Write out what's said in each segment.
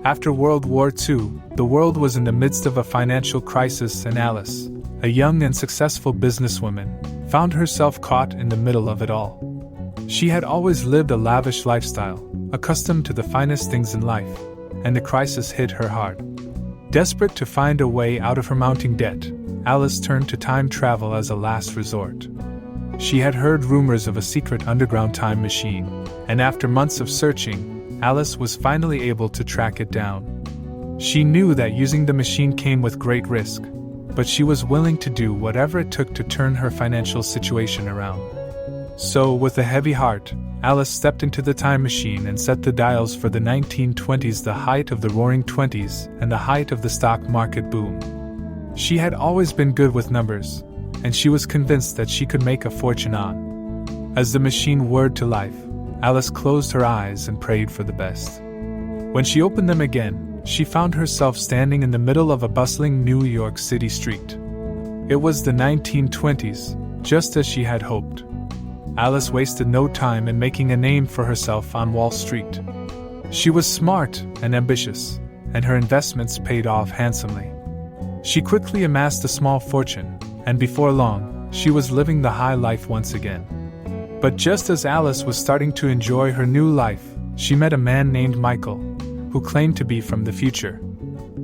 After World War II, the world was in the midst of a financial crisis, and Alice, a young and successful businesswoman, found herself caught in the middle of it all. She had always lived a lavish lifestyle, accustomed to the finest things in life, and the crisis hit her hard. Desperate to find a way out of her mounting debt, Alice turned to time travel as a last resort. She had heard rumors of a secret underground time machine, and after months of searching, Alice was finally able to track it down. She knew that using the machine came with great risk, but she was willing to do whatever it took to turn her financial situation around. So, with a heavy heart, Alice stepped into the time machine and set the dials for the 1920s, the height of the Roaring Twenties and the height of the stock market boom. She had always been good with numbers, and she was convinced that she could make a fortune on. As the machine whirred to life, Alice closed her eyes and prayed for the best. When she opened them again, she found herself standing in the middle of a bustling New York City street. It was the 1920s, just as she had hoped. Alice wasted no time in making a name for herself on Wall Street. She was smart and ambitious, and her investments paid off handsomely. She quickly amassed a small fortune, and before long, she was living the high life once again. But just as Alice was starting to enjoy her new life, she met a man named Michael, who claimed to be from the future.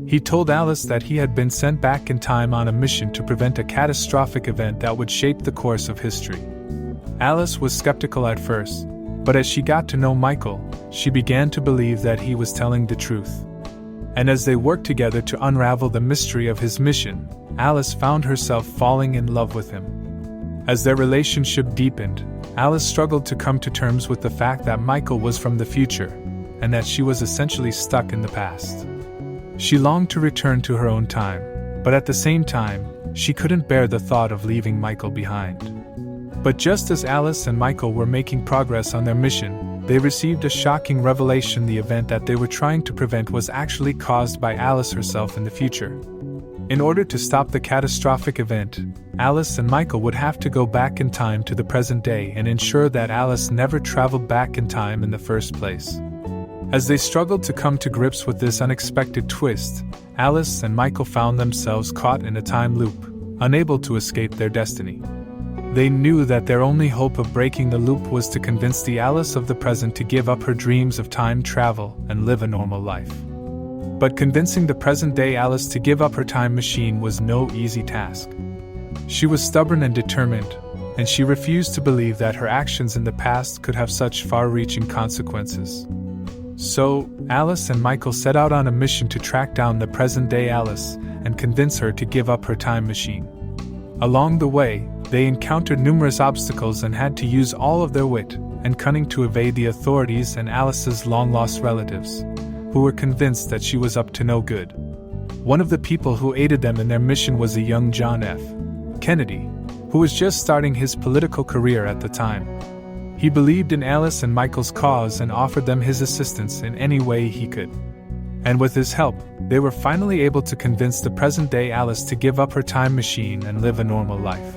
He told Alice that he had been sent back in time on a mission to prevent a catastrophic event that would shape the course of history. Alice was skeptical at first, but as she got to know Michael, she began to believe that he was telling the truth. And as they worked together to unravel the mystery of his mission, Alice found herself falling in love with him. As their relationship deepened, Alice struggled to come to terms with the fact that Michael was from the future, and that she was essentially stuck in the past. She longed to return to her own time, but at the same time, she couldn't bear the thought of leaving Michael behind. But just as Alice and Michael were making progress on their mission, they received a shocking revelation: the event that they were trying to prevent was actually caused by Alice herself in the future. In order to stop the catastrophic event, Alice and Michael would have to go back in time to the present day and ensure that Alice never traveled back in time in the first place. As they struggled to come to grips with this unexpected twist, Alice and Michael found themselves caught in a time loop, unable to escape their destiny. They knew that their only hope of breaking the loop was to convince the Alice of the present to give up her dreams of time travel and live a normal life. But convincing the present-day Alice to give up her time machine was no easy task. She was stubborn and determined, and she refused to believe that her actions in the past could have such far-reaching consequences. So, Alice and Michael set out on a mission to track down the present-day Alice and convince her to give up her time machine. Along the way, they encountered numerous obstacles and had to use all of their wit and cunning to evade the authorities and Alice's long-lost relatives, who were convinced that she was up to no good. One of the people who aided them in their mission was a young John F. Kennedy, who was just starting his political career at the time. He believed in Alice and Michael's cause and offered them his assistance in any way he could. And with his help, they were finally able to convince the present-day Alice to give up her time machine and live a normal life.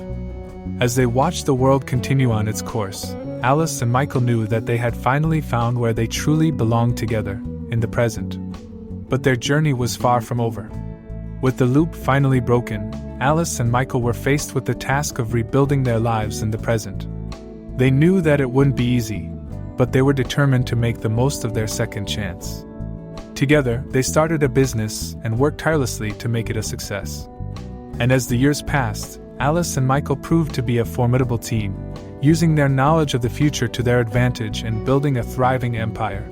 As they watched the world continue on its course, Alice and Michael knew that they had finally found where they truly belonged together, in the present. But their journey was far from over. With the loop finally broken, Alice and Michael were faced with the task of rebuilding their lives in the present. They knew that it wouldn't be easy, but they were determined to make the most of their second chance. Together, they started a business and worked tirelessly to make it a success. And as the years passed, Alice and Michael proved to be a formidable team, using their knowledge of the future to their advantage and building a thriving empire.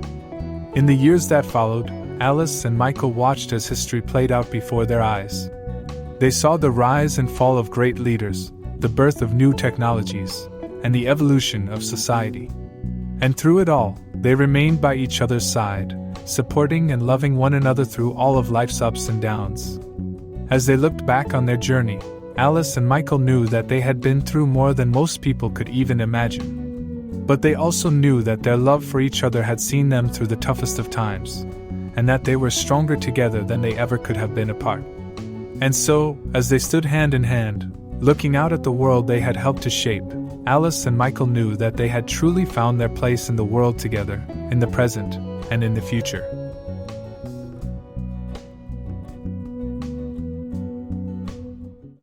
In the years that followed, Alice and Michael watched as history played out before their eyes. They saw the rise and fall of great leaders, the birth of new technologies, and the evolution of society. And through it all, they remained by each other's side, supporting and loving one another through all of life's ups and downs. As they looked back on their journey, Alice and Michael knew that they had been through more than most people could even imagine. But they also knew that their love for each other had seen them through the toughest of times, and that they were stronger together than they ever could have been apart. And so, as they stood hand in hand, looking out at the world they had helped to shape, Alice and Michael knew that they had truly found their place in the world together, in the present, and in the future.